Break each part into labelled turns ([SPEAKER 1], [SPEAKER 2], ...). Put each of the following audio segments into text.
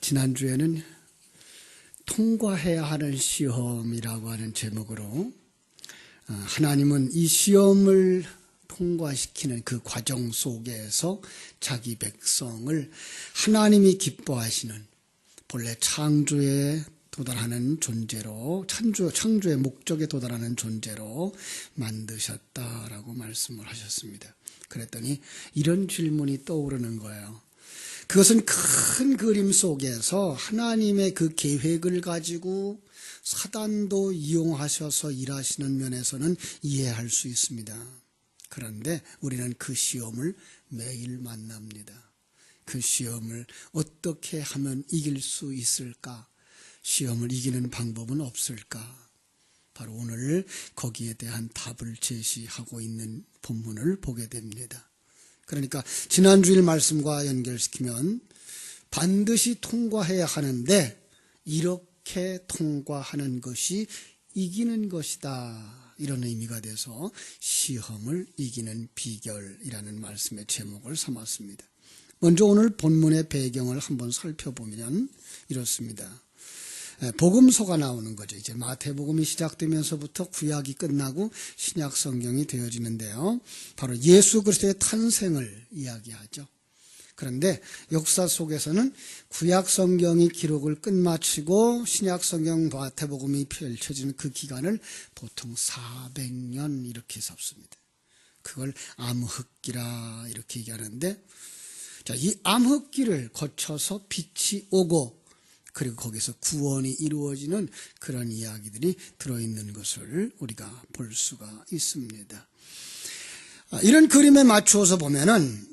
[SPEAKER 1] 지난주에는 통과해야 하는 시험이라고 하는 제목으로 하나님은 이 시험을 통과시키는 그 과정 속에서 자기 백성을 하나님이 기뻐하시는 본래 창조에 도달하는 존재로 창조의 목적에 도달하는 존재로 만드셨다라고 말씀을 하셨습니다. 그랬더니 이런 질문이 떠오르는 거예요. 그것은 큰 그림 속에서 하나님의 그 계획을 가지고 사단도 이용하셔서 일하시는 면에서는 이해할 수 있습니다. 그런데 우리는 그 시험을 매일 만납니다. 그 시험을 어떻게 하면 이길 수 있을까? 시험을 이기는 방법은 없을까? 바로 오늘 거기에 대한 답을 제시하고 있는 본문을 보게 됩니다. 그러니까 지난주일 말씀과 연결시키면 반드시 통과해야 하는데 이렇게 통과하는 것이 이기는 것이다, 이런 의미가 돼서 시험을 이기는 비결이라는 말씀의 제목을 삼았습니다. 먼저 오늘 본문의 배경을 한번 살펴보면 이렇습니다. 복음서가 나오는 거죠. 이제 마태복음이 시작되면서부터 구약이 끝나고 신약 성경이 되어지는데요. 바로 예수 그리스도의 탄생을 이야기하죠. 그런데 역사 속에서는 구약 성경이 기록을 끝마치고 신약 성경 마태복음이 펼쳐지는 그 기간을 보통 400년 이렇게 잡습니다. 그걸 암흑기라 이렇게 얘기하는데, 자, 이 암흑기를 거쳐서 빛이 오고 그리고 거기서 구원이 이루어지는 그런 이야기들이 들어있는 것을 우리가 볼 수가 있습니다. 이런 그림에 맞추어서 보면은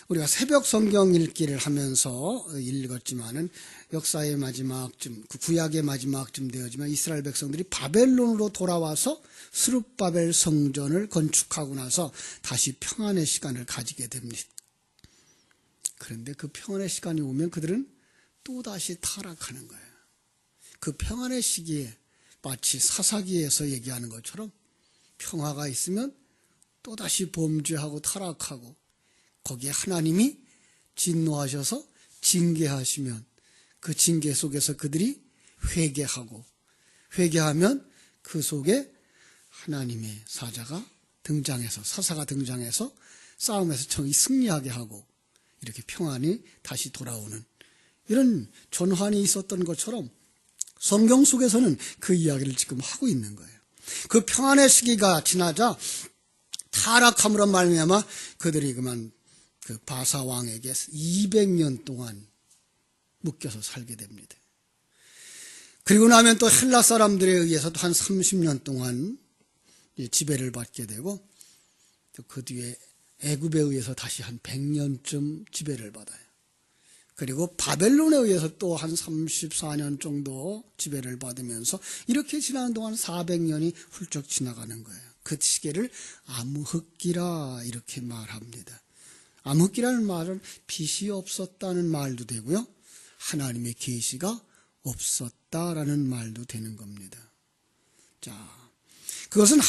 [SPEAKER 1] 우리가 새벽 성경 읽기를 하면서 읽었지만은 역사의 마지막쯤, 구약의 마지막쯤 되어지만 이스라엘 백성들이 바벨론으로 돌아와서 스룹바벨 성전을 건축하고 나서 다시 평안의 시간을 가지게 됩니다. 그런데 그 평안의 시간이 오면 그들은 또다시 타락하는 거예요. 그 평안의 시기에 마치 사사기에서 얘기하는 것처럼 평화가 있으면 또다시 범죄하고 타락하고 거기에 하나님이 진노하셔서 징계하시면 그 징계 속에서 그들이 회개하면 그 속에 하나님의 사자가 등장해서, 사사가 등장해서 싸움에서 정이 승리하게 하고 이렇게 평안이 다시 돌아오는 이런 전환이 있었던 것처럼 성경 속에서는 그 이야기를 지금 하고 있는 거예요. 그 평안의 시기가 지나자 타락함으로 말미암아 그들이 그만 그 바사 왕에게 200년 동안 묶여서 살게 됩니다. 그리고 나면 또 헬라 사람들에 의해서 또 한 30년 동안 지배를 받게 되고 또 그 뒤에 애굽에 의해서 다시 한 100년쯤 지배를 받아요. 그리고 바벨론에 의해서 또 한 34년 정도 지배를 받으면서 이렇게 지나는 동안 400년이 훌쩍 지나가는 거예요. 그 시기를 암흑기라 이렇게 말합니다. 암흑기라는 말은 빛이 없었다는 말도 되고요, 하나님의 계시가 없었다라는 말도 되는 겁니다. 자, 그것은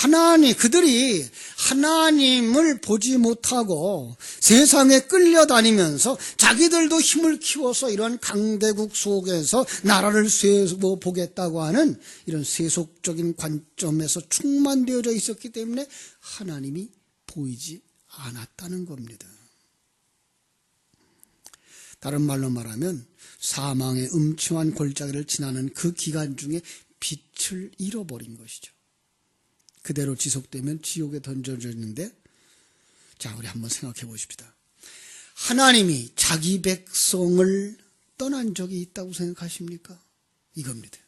[SPEAKER 1] 그들이 하나님을 보지 못하고 세상에 끌려다니면서 자기들도 힘을 키워서 이런 강대국 속에서 나라를 세워보겠다고 하는 이런 세속적인 관점에서 충만되어져 있었기 때문에 하나님이 보이지 않았다는 겁니다. 다른 말로 말하면 사망의 음침한 골짜기를 지나는 그 기간 중에 빛을 잃어버린 것이죠. 그대로 지속되면 지옥에 던져져 있는데, 자, 우리 한번 생각해 보십시다. 하나님이 자기 백성을 떠난 적이 있다고 생각하십니까? 이겁니다.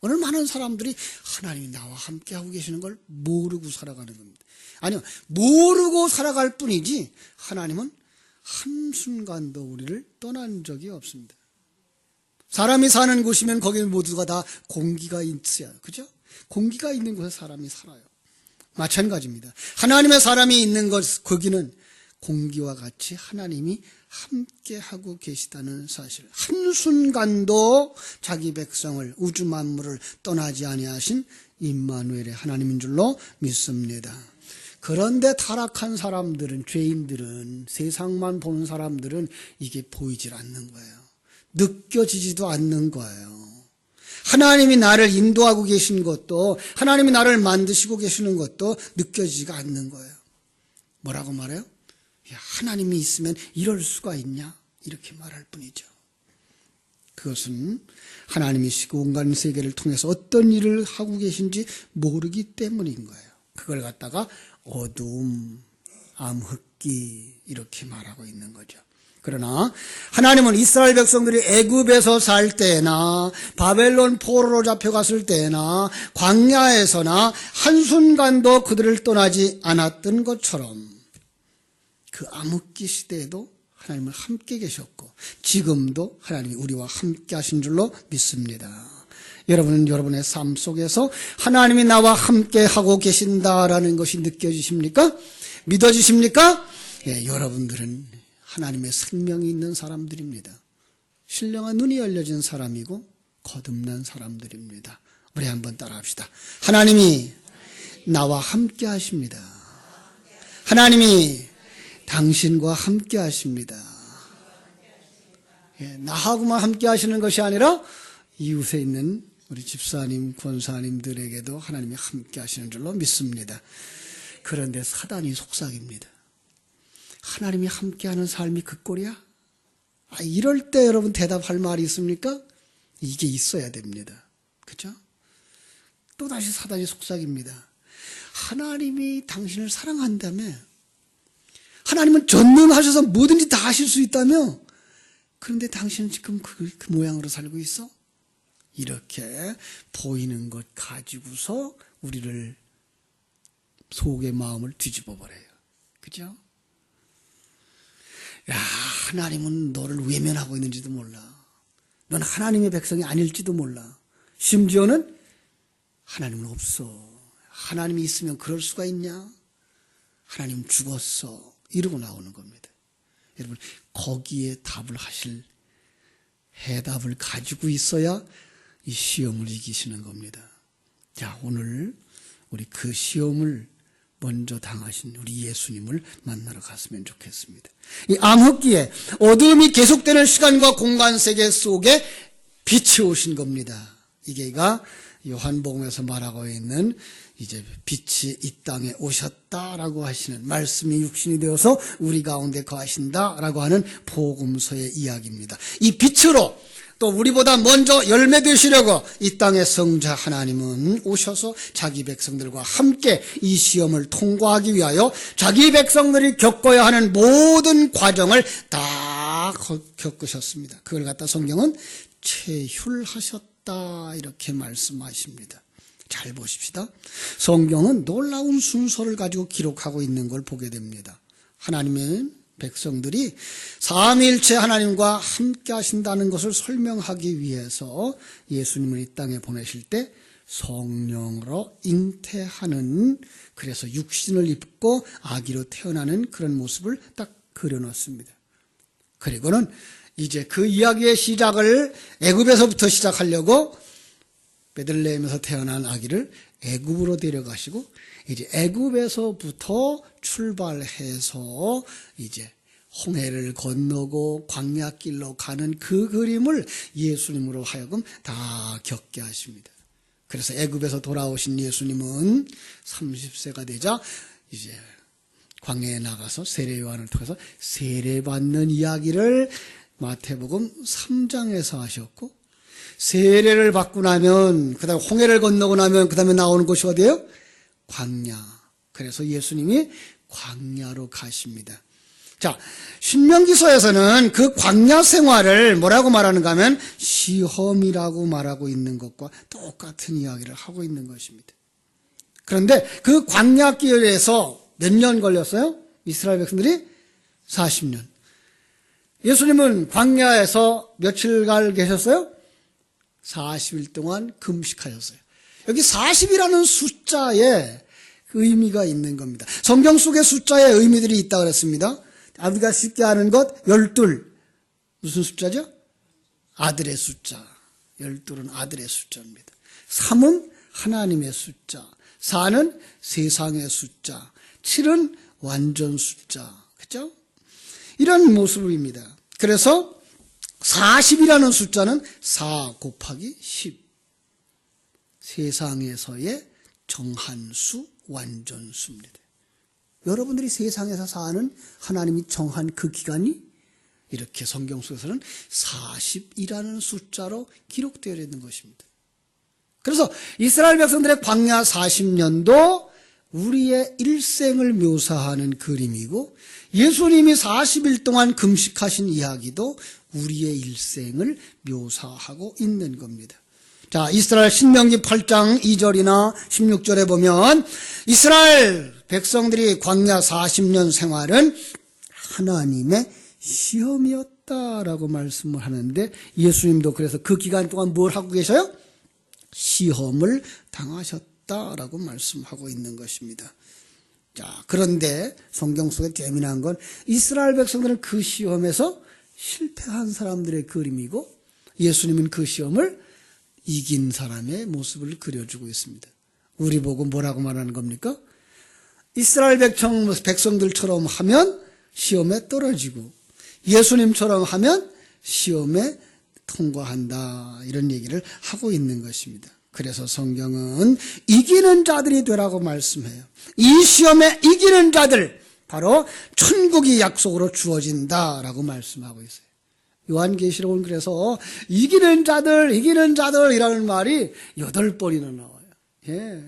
[SPEAKER 1] 오늘 많은 사람들이 하나님이 나와 함께하고 계시는 걸 모르고 살아가는 겁니다. 아니요, 모르고 살아갈 뿐이지 하나님은 한순간도 우리를 떠난 적이 없습니다. 사람이 사는 곳이면 거기 모두가 다 공기가 있어요. 그죠? 공기가 있는 곳에 사람이 살아요. 마찬가지입니다. 하나님의 사람이 있는 곳, 거기는 공기와 같이 하나님이 함께하고 계시다는 사실, 한순간도 자기 백성을, 우주 만물을 떠나지 아니하신 임마누엘의 하나님인 줄로 믿습니다. 그런데 타락한 사람들은, 죄인들은, 세상만 보는 사람들은 이게 보이질 않는 거예요. 느껴지지도 않는 거예요. 하나님이 나를 인도하고 계신 것도, 하나님이 나를 만드시고 계시는 것도 느껴지지가 않는 거예요. 뭐라고 말해요? 야, 하나님이 있으면 이럴 수가 있냐? 이렇게 말할 뿐이죠. 그것은 하나님이 온갖 세계를 통해서 어떤 일을 하고 계신지 모르기 때문인 거예요. 그걸 갖다가 어두움, 암흑기 이렇게 말하고 있는 거죠. 그러나 하나님은 이스라엘 백성들이 애굽에서 살 때나 바벨론 포로로 잡혀갔을 때나 광야에서나 한순간도 그들을 떠나지 않았던 것처럼 그 암흑기 시대에도 하나님은 함께 계셨고 지금도 하나님이 우리와 함께 하신 줄로 믿습니다. 여러분은 여러분의 삶 속에서 하나님이 나와 함께 하고 계신다라는 것이 느껴지십니까? 믿어지십니까? 예, 여러분들은 하나님의 생명이 있는 사람들입니다. 신령한 눈이 열려진 사람이고 거듭난 사람들입니다. 우리 한번 따라합시다. 하나님이 나와 함께 하십니다. 하나님이 당신과 함께 하십니다. 예, 나하고만 함께 하시는 것이 아니라 이웃에 있는 우리 집사님, 권사님들에게도 하나님이 함께 하시는 줄로 믿습니다. 그런데 사단이 속삭입니다. 하나님이 함께하는 삶이 그 꼴이야? 이럴 때 여러분 대답할 말이 있습니까? 이게 있어야 됩니다. 그렇죠? 또다시 사단이 속삭입니다. 하나님이 당신을 사랑한다며, 하나님은 전능하셔서 뭐든지 다 하실 수 있다며, 그런데 당신은 지금 그 모양으로 살고 있어? 이렇게 보이는 것 가지고서 우리를 속의 마음을 뒤집어 버려요. 그죠? 야, 하나님은 너를 외면하고 있는지도 몰라. 넌 하나님의 백성이 아닐지도 몰라. 심지어는 하나님은 없어. 하나님이 있으면 그럴 수가 있냐? 하나님 죽었어. 이러고 나오는 겁니다. 여러분, 거기에 답을 하실 해답을 가지고 있어야 이 시험을 이기시는 겁니다. 자, 오늘 우리 그 시험을 먼저 당하신 우리 예수님을 만나러 갔으면 좋겠습니다. 이 암흑기에 어둠이 계속되는 시간과 공간 세계 속에 빛이 오신 겁니다. 이게가 요한복음에서 말하고 있는 이제 빛이 이 땅에 오셨다라고 하시는, 말씀이 육신이 되어서 우리 가운데 거하신다라고 하는 복음서의 이야기입니다. 이 빛으로 또 우리보다 먼저 열매 되시려고 이 땅의 성자 하나님은 오셔서 자기 백성들과 함께 이 시험을 통과하기 위하여 자기 백성들이 겪어야 하는 모든 과정을 다 겪으셨습니다. 그걸 갖다 성경은 체휼하셨다 이렇게 말씀하십니다. 잘 보십시다. 성경은 놀라운 순서를 가지고 기록하고 있는 걸 보게 됩니다. 하나님의 백성들이 삼위일체 하나님과 함께 하신다는 것을 설명하기 위해서 예수님을 이 땅에 보내실 때 성령으로 잉태하는, 그래서 육신을 입고 아기로 태어나는 그런 모습을 딱 그려놓습니다. 그리고는 이제 그 이야기의 시작을 애굽에서부터 시작하려고 베들레헴에서 태어난 아기를 애굽으로 데려가시고 이제 애굽에서부터 출발해서 이제 홍해를 건너고 광야길로 가는 그 그림을 예수님으로 하여금 다 겪게 하십니다. 그래서 애굽에서 돌아오신 예수님은 30세가 되자 이제 광야에 나가서 세례 요한을 통해서 세례받는 이야기를 마태복음 3장에서 하셨고, 세례를 받고 나면 그다음 홍해를 건너고 나면 그다음에 나오는 곳이 어디예요? 광야. 그래서 예수님이 광야로 가십니다. 자, 신명기서에서는 그 광야 생활을 뭐라고 말하는가 하면 시험이라고 말하고 있는 것과 똑같은 이야기를 하고 있는 것입니다. 그런데 그 광야길에서 몇 년 걸렸어요? 이스라엘 백성들이 40년. 예수님은 광야에서 며칠간 계셨어요? 40일 동안 금식하셨어요. 여기 40이라는 숫자에 의미가 있는 겁니다. 성경 속의 숫자에 의미들이 있다고 그랬습니다. 우리가 쉽게 아는 것, 12. 무슨 숫자죠? 아들의 숫자. 12은 아들의 숫자입니다. 3은 하나님의 숫자. 4는 세상의 숫자. 7은 완전 숫자. 그죠? 이런 모습입니다. 그래서 40이라는 숫자는 4 곱하기 10. 세상에서의 정한수, 완전수입니다. 여러분들이 세상에서 사는 하나님이 정한 그 기간이 이렇게 성경 속에서는 40이라는 숫자로 기록되어 있는 것입니다. 그래서 이스라엘 백성들의 광야 40년도 우리의 일생을 묘사하는 그림이고, 예수님이 40일 동안 금식하신 이야기도 우리의 일생을 묘사하고 있는 겁니다. 자, 이스라엘 신명기 8장 2절이나 16절에 보면 이스라엘 백성들이 광야 40년 생활은 하나님의 시험이었다라고 말씀을 하는데, 예수님도 그래서 그 기간 동안 뭘 하고 계셔요? 시험을 당하셨다라고 말씀하고 있는 것입니다. 자, 그런데 성경 속에 재미난 건 이스라엘 백성들은 그 시험에서 실패한 사람들의 그림이고, 예수님은 그 시험을 이긴 사람의 모습을 그려주고 있습니다. 우리 보고 뭐라고 말하는 겁니까? 이스라엘 백성들처럼 하면 시험에 떨어지고, 예수님처럼 하면 시험에 통과한다, 이런 얘기를 하고 있는 것입니다. 그래서 성경은 이기는 자들이 되라고 말씀해요. 이 시험에 이기는 자들, 바로 천국이 약속으로 주어진다라고 말씀하고 있어요. 요한계시록은 그래서 이기는 자들이라는 말이 8번이나 나와요. 예.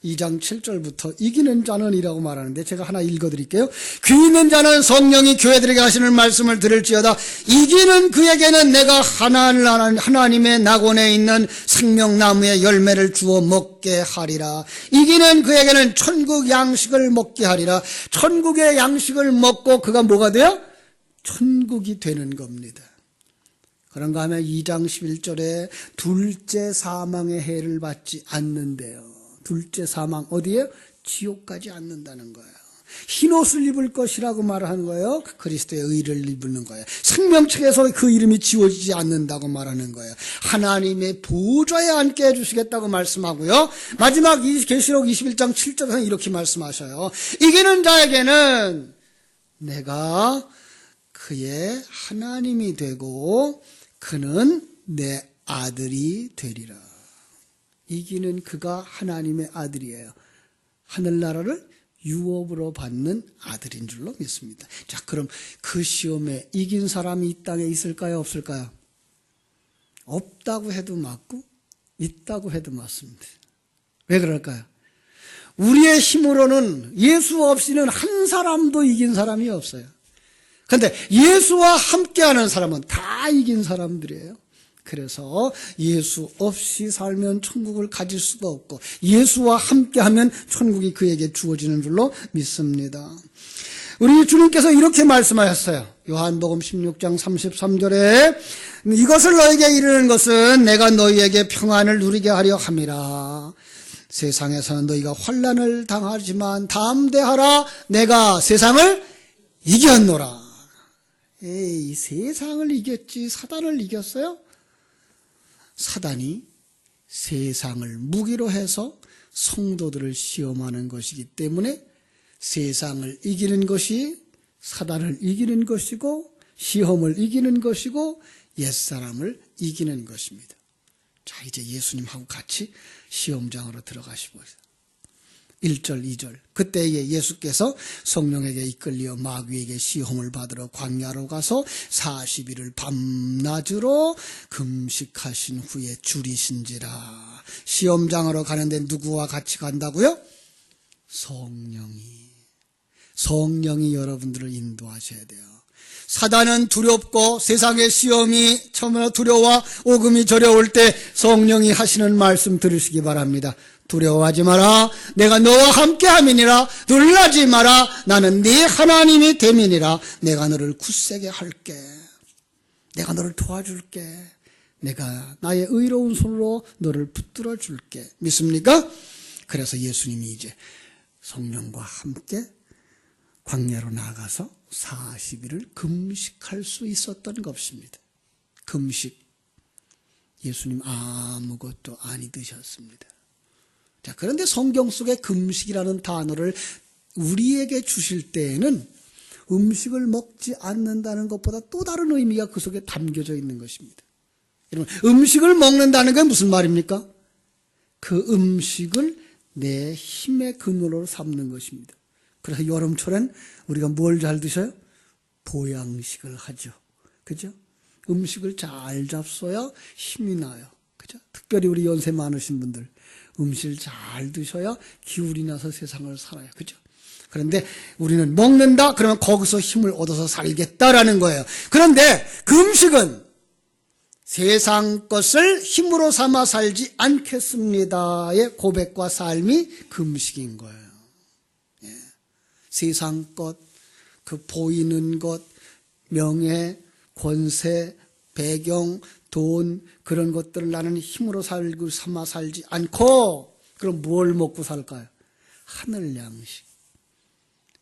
[SPEAKER 1] 2장 7절부터 이기는 자는 이라고 말하는데, 제가 하나 읽어드릴게요. 귀 있는 자는 성령이 교회들에게 하시는 말씀을 들을지어다. 이기는 그에게는 내가 하나님의 낙원에 있는 생명나무의 열매를 주어 먹게 하리라. 이기는 그에게는 천국 양식을 먹게 하리라. 천국의 양식을 먹고 그가 뭐가 돼요? 천국이 되는 겁니다. 그런가 하면 2장 11절에 둘째 사망의 해를 받지 않는데요. 둘째 사망 어디에요? 지옥 가지 않는다는 거예요. 흰옷을 입을 것이라고 말하는 거예요. 그리스도의 의를 입는 거예요. 생명책에서 그 이름이 지워지지 않는다고 말하는 거예요. 하나님의 보좌에 앉게 해주시겠다고 말씀하고요. 마지막 계시록 21장 7절에서는 이렇게 말씀하셔요. 이기는 자에게는 내가 그의 하나님이 되고 그는 내 아들이 되리라. 이기는 그가 하나님의 아들이에요. 하늘나라를 유업으로 받는 아들인 줄로 믿습니다. 자, 그럼 그 시험에 이긴 사람이 이 땅에 있을까요, 없을까요? 없다고 해도 맞고 있다고 해도 맞습니다. 왜 그럴까요? 우리의 힘으로는 예수 없이는 한 사람도 이긴 사람이 없어요. 그런데 예수와 함께하는 사람은 다 이긴 사람들이에요. 그래서 예수 없이 살면 천국을 가질 수가 없고, 예수와 함께하면 천국이 그에게 주어지는 줄로 믿습니다. 우리 주님께서 이렇게 말씀하셨어요. 요한복음 16장 33절에 이것을 너에게 이르는 것은 내가 너희에게 평안을 누리게 하려 함이라. 세상에서는 너희가 환난을 당하지만 담대하라. 내가 세상을 이겼노라. 에이, 세상을 이겼지 사단을 이겼어요? 사단이 세상을 무기로 해서 성도들을 시험하는 것이기 때문에 세상을 이기는 것이 사단을 이기는 것이고, 시험을 이기는 것이고, 옛사람을 이기는 것입니다. 자, 이제 예수님하고 같이 시험장으로 들어가시고 1절 2절 그때에 예수께서 성령에게 이끌려 마귀에게 시험을 받으러 광야로 가서 40일을 밤낮으로 금식하신 후에 줄이신지라. 시험장으로 가는데 누구와 같이 간다고요? 성령이 여러분들을 인도하셔야 돼요. 사단은 두렵고 세상의 시험이 처음에 두려워 오금이 저려올 때 성령이 하시는 말씀 들으시기 바랍니다. 두려워하지 마라. 내가 너와 함께함이니라. 놀라지 마라. 나는 네 하나님이 됨이니라. 내가 너를 굳세게 할게. 내가 너를 도와줄게. 내가 나의 의로운 손으로 너를 붙들어 줄게. 믿습니까? 그래서 예수님이 이제 성령과 함께 광야로 나가서 40일을 금식할 수 있었던 것입니다. 금식. 예수님 아무것도 안 드셨습니다. 자, 그런데 성경 속에 금식이라는 단어를 우리에게 주실 때에는 음식을 먹지 않는다는 것보다 또 다른 의미가 그 속에 담겨져 있는 것입니다. 여러분, 음식을 먹는다는 게 무슨 말입니까? 그 음식을 내 힘의 근원으로 삼는 것입니다. 그래서 여름철엔 우리가 뭘 잘 드셔요? 보양식을 하죠. 그죠? 음식을 잘 잡숴야 힘이 나요. 그죠? 특별히 우리 연세 많으신 분들, 음식을 잘 드셔야 기울이 나서 세상을 살아요. 그죠? 그런데 우리는 먹는다? 그러면 거기서 힘을 얻어서 살겠다라는 거예요. 그런데 그 음식은 세상 것을 힘으로 삼아 살지 않겠습니다의 고백과 삶이 그 음식인 거예요. 예. 세상 것, 그 보이는 것, 명예, 권세, 배경, 돈, 그런 것들을 나는 힘으로 살고 삼아 살지 않고, 그럼 뭘 먹고 살까요? 하늘 양식.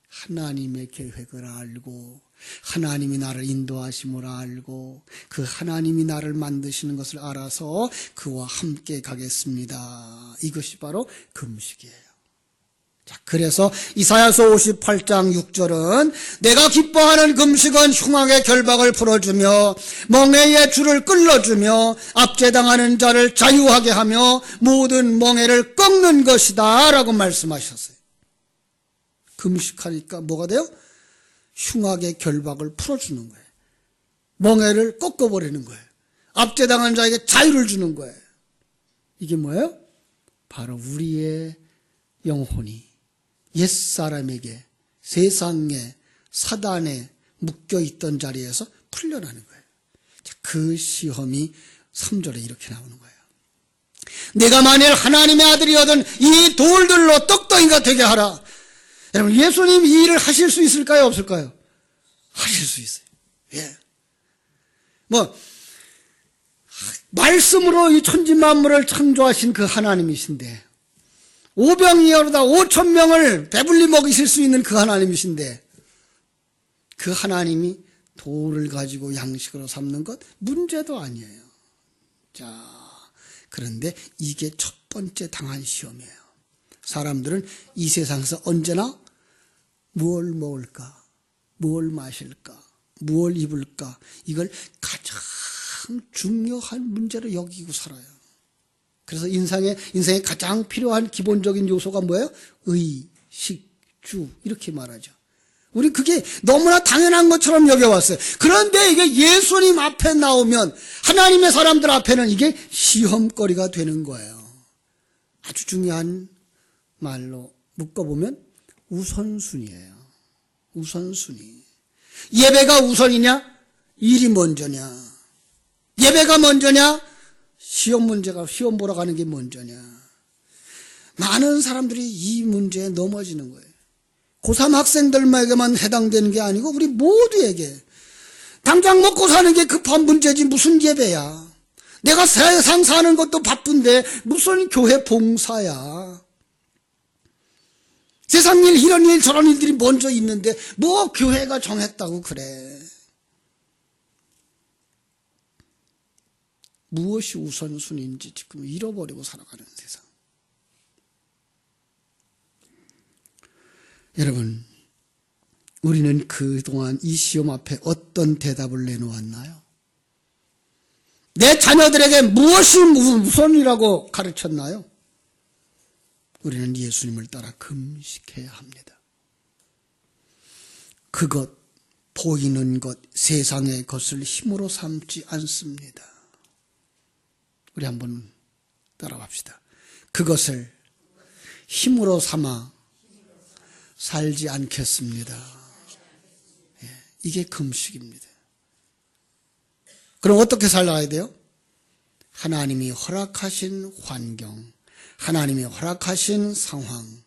[SPEAKER 1] 하나님의 계획을 알고 하나님이 나를 인도하심을 알고 그 하나님이 나를 만드시는 것을 알아서 그와 함께 가겠습니다. 이것이 바로 금식이에요. 자, 그래서 이사야서 58장 6절은 내가 기뻐하는 금식은 흉악의 결박을 풀어주며 멍에의 줄을 끌어주며 압제당하는 자를 자유하게 하며 모든 멍에를 꺾는 것이다 라고 말씀하셨어요. 금식하니까 뭐가 돼요? 흉악의 결박을 풀어주는 거예요. 멍에를 꺾어버리는 거예요. 압제당한 자에게 자유를 주는 거예요. 이게 뭐예요? 바로 우리의 영혼이 옛사람에게 세상에 사단에 묶여있던 자리에서 풀려나는 거예요. 그 시험이 3절에 이렇게 나오는 거예요. 내가 만일 하나님의 아들이거든 이 돌들로 떡덩이가 되게 하라. 여러분, 예수님 이 일을 하실 수 있을까요? 없을까요? 하실 수 있어요. 예. 말씀으로 이 천지만물을 창조하신 그 하나님이신데, 오병이어로다 5,000명을 배불리 먹이실 수 있는 그 하나님이신데, 그 하나님이 돌을 가지고 양식으로 삼는 것 문제도 아니에요. 자, 그런데 이게 첫 번째 당한 시험이에요. 사람들은 이 세상에서 언제나 무엇을 먹을까, 무엇을 마실까, 무엇을 입을까, 이걸 가장 중요한 문제로 여기고 살아요. 그래서 인생에 가장 필요한 기본적인 요소가 뭐예요? 의, 식, 주 이렇게 말하죠. 우리 그게 너무나 당연한 것처럼 여겨왔어요. 그런데 이게 예수님 앞에 나오면 하나님의 사람들 앞에는 이게 시험거리가 되는 거예요. 아주 중요한 말로 묶어보면 우선순위예요. 우선순위. 예배가 우선이냐? 일이 먼저냐? 예배가 먼저냐? 시험 보러 가는 게 먼저냐? 많은 사람들이 이 문제에 넘어지는 거예요. 고3 학생들에게만 해당되는 게 아니고 우리 모두에게 당장 먹고 사는 게 급한 문제지 무슨 예배야. 내가 세상 사는 것도 바쁜데 무슨 교회 봉사야. 세상 일 이런 일 저런 일들이 먼저 있는데 뭐 교회가 정했다고 그래. 무엇이 우선순위인지 지금 잃어버리고 살아가는 세상. 여러분, 우리는 그동안 이 시험 앞에 어떤 대답을 내놓았나요? 내 자녀들에게 무엇이 우선이라고 가르쳤나요? 우리는 예수님을 따라 금식해야 합니다. 그것, 보이는 것, 세상의 것을 힘으로 삼지 않습니다. 우리 한번 따라갑시다. 그것을 힘으로 삼아 살지 않겠습니다. 예, 이게 금식입니다. 그럼 어떻게 살아야 돼요? 하나님이 허락하신 환경, 하나님이 허락하신 상황,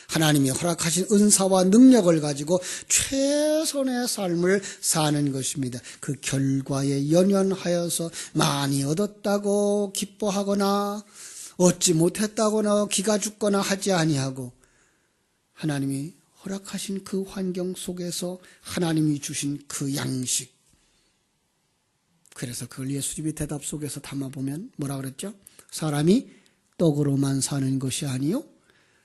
[SPEAKER 1] 하나님이 허락하신 은사와 능력을 가지고 최선의 삶을 사는 것입니다. 그 결과에 연연하여서 많이 얻었다고 기뻐하거나 얻지 못했다거나 기가 죽거나 하지 아니하고 하나님이 허락하신 그 환경 속에서 하나님이 주신 그 양식, 그래서 그걸 예수님의 대답 속에서 담아보면 뭐라 그랬죠? 사람이 떡으로만 사는 것이 아니요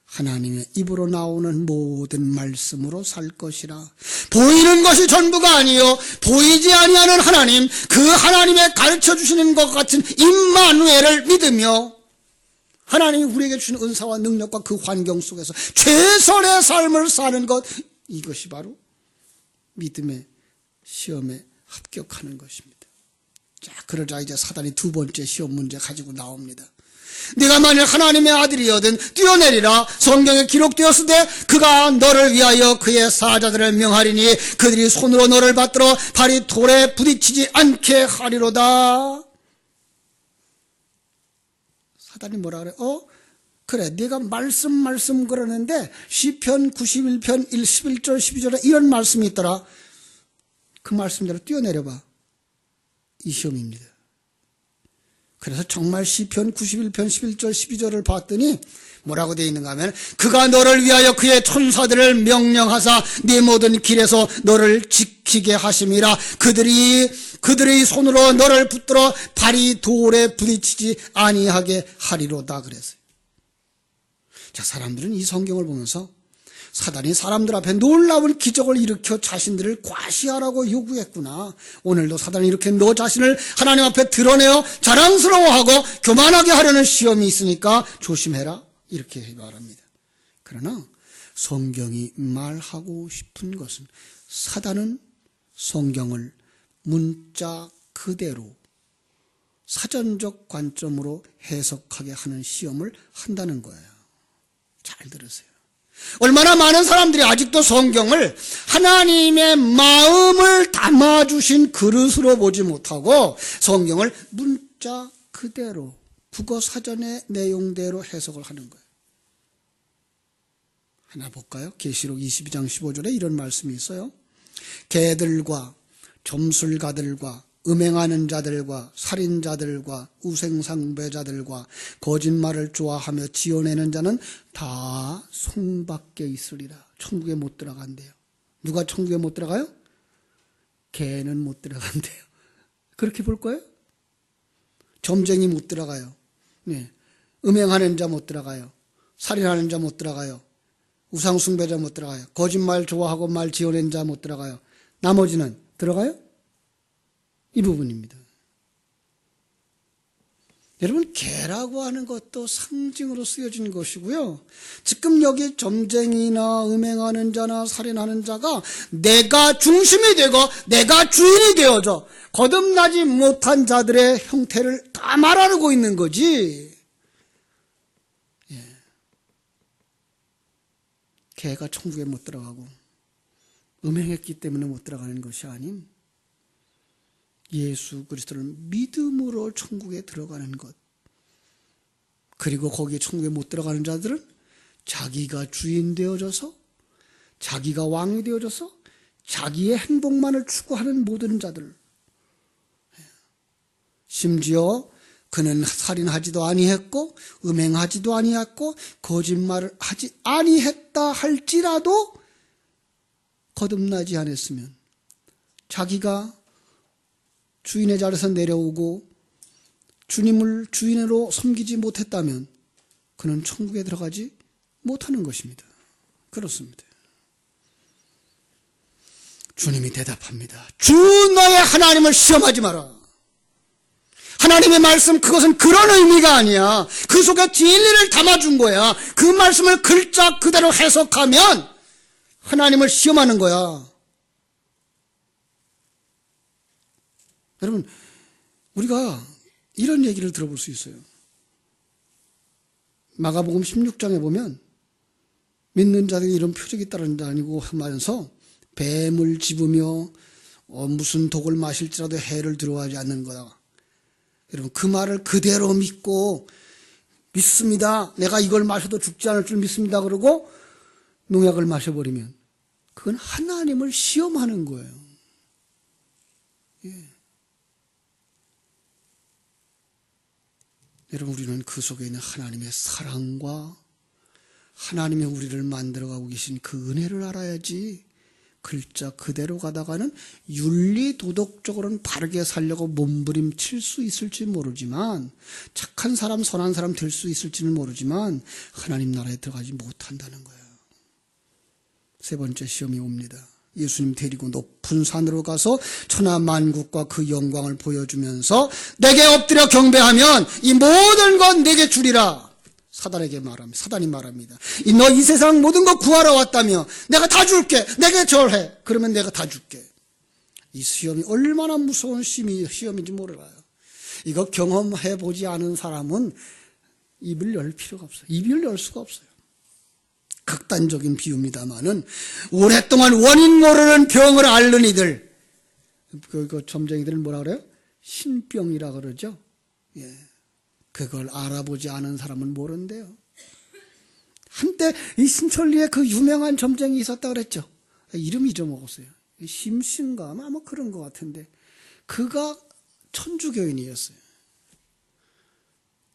[SPEAKER 1] 하나님의 입으로 나오는 모든 말씀으로 살 것이라. 보이는 것이 전부가 아니요 보이지 아니하는 하나님, 그 하나님의 가르쳐주시는 것 같은 임마누엘을 믿으며 하나님이 우리에게 주신 은사와 능력과 그 환경 속에서 최선의 삶을 사는 것, 이것이 바로 믿음의 시험에 합격하는 것입니다. 자, 그러자 이제 사단이 두 번째 시험 문제 가지고 나옵니다. 네가 만일 하나님의 아들이여든 뛰어내리라. 성경에 기록되었으되 그가 너를 위하여 그의 사자들을 명하리니 그들이 손으로 너를 받들어 발이 돌에 부딪히지 않게 하리로다. 사단이 뭐라 그래? 그래, 네가 말씀 그러는데 시편 91편 11절 12절에 이런 말씀이 있더라. 그 말씀대로 뛰어내려봐. 이 시험입니다. 그래서 정말 시편 91편 11절 12절을 봤더니 뭐라고 되어 있는가 하면 그가 너를 위하여 그의 천사들을 명령하사 네 모든 길에서 너를 지키게 하심이라. 그들의 손으로 너를 붙들어 발이 돌에 부딪히지 아니하게 하리로다 그랬어요. 자, 사람들은 이 성경을 보면서 사단이 사람들 앞에 놀라운 기적을 일으켜 자신들을 과시하라고 요구했구나. 오늘도 사단이 이렇게 너 자신을 하나님 앞에 드러내어 자랑스러워하고 교만하게 하려는 시험이 있으니까 조심해라, 이렇게 말합니다. 그러나 성경이 말하고 싶은 것은 사단은 성경을 문자 그대로 사전적 관점으로 해석하게 하는 시험을 한다는 거예요. 잘 들으세요. 얼마나 많은 사람들이 아직도 성경을 하나님의 마음을 담아주신 그릇으로 보지 못하고 성경을 문자 그대로 국어 사전의 내용대로 해석을 하는 거예요. 하나 볼까요? 계시록 22장 15절에 이런 말씀이 있어요. 개들과 점술가들과 음행하는 자들과 살인자들과 우생상배자들과 거짓말을 좋아하며 지어내는 자는 다 송밖에 있으리라. 천국에 못 들어간대요. 누가 천국에 못 들어가요? 개는 못 들어간대요. 그렇게 볼 거예요? 점쟁이 못 들어가요. 네. 음행하는 자 못 들어가요. 살인하는 자 못 들어가요. 우상숭배자 못 들어가요. 거짓말 좋아하고 말 지어낸 자 못 들어가요. 나머지는 들어가요? 이 부분입니다. 여러분, 개라고 하는 것도 상징으로 쓰여진 것이고요. 지금 여기 점쟁이나 음행하는 자나 살인하는 자가 내가 중심이 되고 내가 주인이 되어져 거듭나지 못한 자들의 형태를 다 말하고 있는 거지. 예. 개가 천국에 못 들어가고 음행했기 때문에 못 들어가는 것이 아닌 예수 그리스도를 믿음으로 천국에 들어가는 것. 그리고 거기에 천국에 못 들어가는 자들은 자기가 주인 되어져서 자기가 왕이 되어져서 자기의 행복만을 추구하는 모든 자들. 심지어 그는 살인하지도 아니했고 음행하지도 아니했고 거짓말을 하지 아니했다 할지라도 거듭나지 않았으면 자기가 주인의 자리에서 내려오고 주님을 주인으로 섬기지 못했다면 그는 천국에 들어가지 못하는 것입니다. 그렇습니다. 주님이 대답합니다. 주 너의 하나님을 시험하지 마라. 하나님의 말씀, 그것은 그런 의미가 아니야. 그 속에 진리를 담아준 거야. 그 말씀을 글자 그대로 해석하면 하나님을 시험하는 거야. 여러분, 우리가 이런 얘기를 들어볼 수 있어요. 마가복음 16장에 보면 믿는 자들이 이런 표적이 따른다니고 하면서 뱀을 집으며 무슨 독을 마실지라도 해를 두려워하지 않는 거다. 여러분, 그 말을 그대로 믿고 믿습니다. 내가 이걸 마셔도 죽지 않을 줄 믿습니다. 그러고 농약을 마셔버리면 그건 하나님을 시험하는 거예요. 예. 여러분, 우리는 그 속에 있는 하나님의 사랑과 하나님의 우리를 만들어가고 계신 그 은혜를 알아야지 글자 그대로 가다가는 윤리 도덕적으로는 바르게 살려고 몸부림칠 수 있을지 모르지만, 착한 사람 선한 사람 될 수 있을지는 모르지만 하나님 나라에 들어가지 못한다는 거예요. 세 번째 시험이 옵니다. 예수님 데리고 높은 산으로 가서 천하 만국과 그 영광을 보여주면서 내게 엎드려 경배하면 이 모든 건 내게 주리라. 사단에게 말합니다. 사단이 말합니다. 너 이 세상 모든 거 구하러 왔다며 내가 다 줄게. 내게 절해. 그러면 내가 다 줄게. 이 시험이 얼마나 무서운 시험인지 몰라요. 이거 경험해 보지 않은 사람은 입을 열 필요가 없어요. 입을 열 수가 없어요. 극단적인 비유입니다만은 오랫동안 원인 모르는 병을 앓는 이들, 그 점쟁이들은 뭐라 그래요? 신병이라 그러죠. 예. 그걸 알아보지 않은 사람은 모른대요. 한때 이 신천리에 그 유명한 점쟁이 있었다 그랬죠. 이름 잊어먹었어요. 심신가 아마 그런 것 같은데 그가 천주교인이었어요.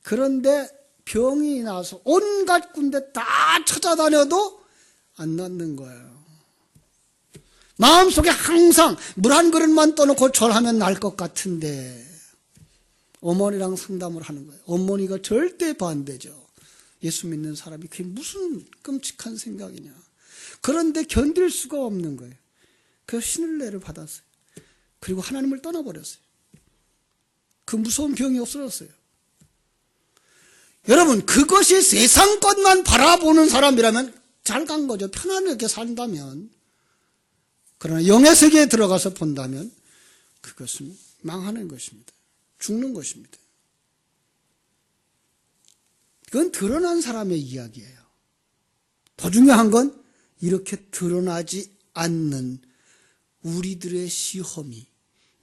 [SPEAKER 1] 그런데 병이 나서 온갖 군데 다 찾아다녀도 안 낫는 거예요. 마음속에 항상 물 한 그릇만 떠놓고 절하면 날 것 같은데 어머니랑 상담을 하는 거예요. 어머니가 절대 반대죠. 예수 믿는 사람이 그게 무슨 끔찍한 생각이냐. 그런데 견딜 수가 없는 거예요. 그래서 신을례를 받았어요. 그리고 하나님을 떠나버렸어요. 그 무서운 병이 없어졌어요. 여러분, 그것이 세상 것만 바라보는 사람이라면 잘 간 거죠. 편안하게 산다면. 그러나 영의 세계에 들어가서 본다면 그것은 망하는 것입니다. 죽는 것입니다. 그건 드러난 사람의 이야기예요. 더 중요한 건 이렇게 드러나지 않는 우리들의 시험이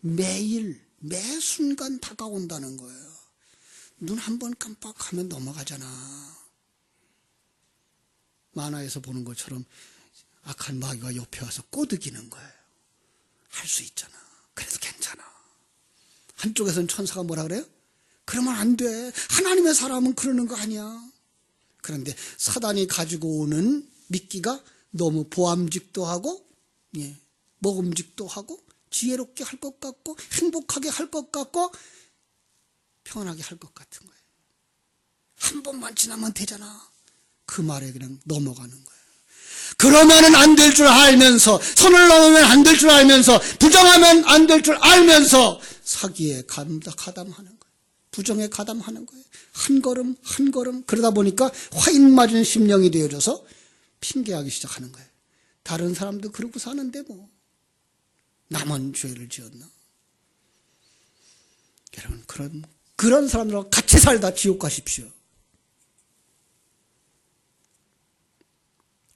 [SPEAKER 1] 매일 매 순간 다가온다는 거예요. 눈 한 번 깜빡하면 넘어가잖아. 만화에서 보는 것처럼 악한 마귀가 옆에 와서 꼬드기는 거예요. 할 수 있잖아. 그래도 괜찮아. 한쪽에서는 천사가 뭐라 그래요? 그러면 안 돼. 하나님의 사람은 그러는 거 아니야. 그런데 사단이 가지고 오는 미끼가 너무 보암직도 하고, 예, 먹음직도 하고, 지혜롭게 할 것 같고, 행복하게 할 것 같고, 편하게 할 것 같은 거예요. 한 번만 지나면 되잖아. 그 말에 그냥 넘어가는 거예요. 그러면은 안 될 줄 알면서, 선을 넘으면 안 될 줄 알면서, 부정하면 안 될 줄 알면서 사기에 가담하는 거예요. 부정에 가담하는 거예요. 한 걸음 한 걸음. 그러다 보니까 화인 맞은 심령이 되어져서 핑계하기 시작하는 거예요. 다른 사람도 그러고 사는데 뭐 남은 죄를 지었나. 여러분, 그런 사람들하고 같이 살다 지옥 가십시오.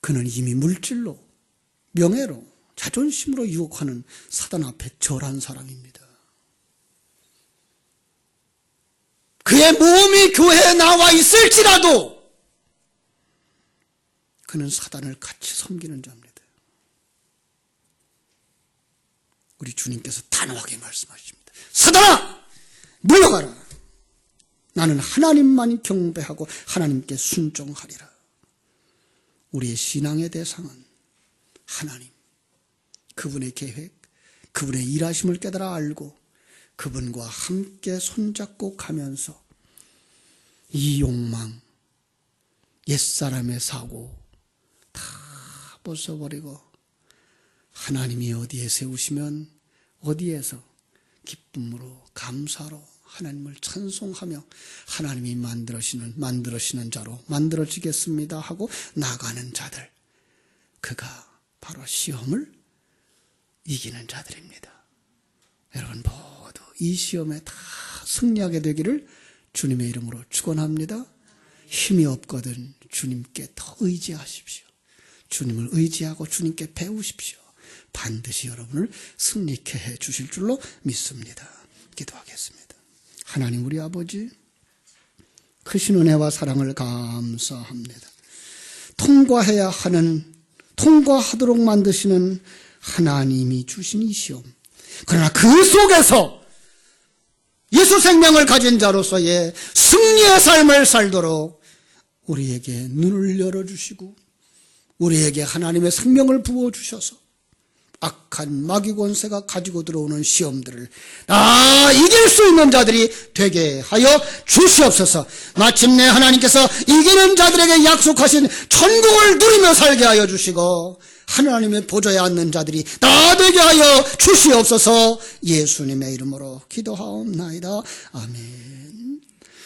[SPEAKER 1] 그는 이미 물질로, 명예로, 자존심으로 유혹하는 사단 앞에 절한 사람입니다. 그의 몸이 교회에 나와 있을지라도 그는 사단을 같이 섬기는 자입니다. 우리 주님께서 단호하게 말씀하십니다. 사단아! 물러가라! 나는 하나님만 경배하고 하나님께 순종하리라. 우리의 신앙의 대상은 하나님, 그분의 계획, 그분의 일하심을 깨달아 알고 그분과 함께 손잡고 가면서 이 욕망, 옛사람의 사고 다 벗어버리고 하나님이 어디에 세우시면 어디에서 기쁨으로 감사로 하나님을 찬송하며 하나님이 만들으시는 자로 만들어지겠습니다 하고 나가는 자들, 그가 바로 시험을 이기는 자들입니다. 여러분 모두 이 시험에 다 승리하게 되기를 주님의 이름으로 축원합니다. 힘이 없거든 주님께 더 의지하십시오. 주님을 의지하고 주님께 배우십시오. 반드시 여러분을 승리케 해 주실 줄로 믿습니다. 기도하겠습니다. 하나님 우리 아버지, 크신 은혜와 사랑을 감사합니다. 통과하도록 만드시는 하나님이 주신 이 시험, 그러나 그 속에서 예수 생명을 가진 자로서의 승리의 삶을 살도록 우리에게 눈을 열어주시고 우리에게 하나님의 생명을 부어주셔서 악한 마귀 권세가 가지고 들어오는 시험들을 다 이길 수 있는 자들이 되게 하여 주시옵소서. 마침내 하나님께서 이기는 자들에게 약속하신 천국을 누리며 살게 하여 주시고 하나님의 보좌에 앉는 자들이 다 되게 하여 주시옵소서. 예수님의 이름으로 기도하옵나이다. 아멘.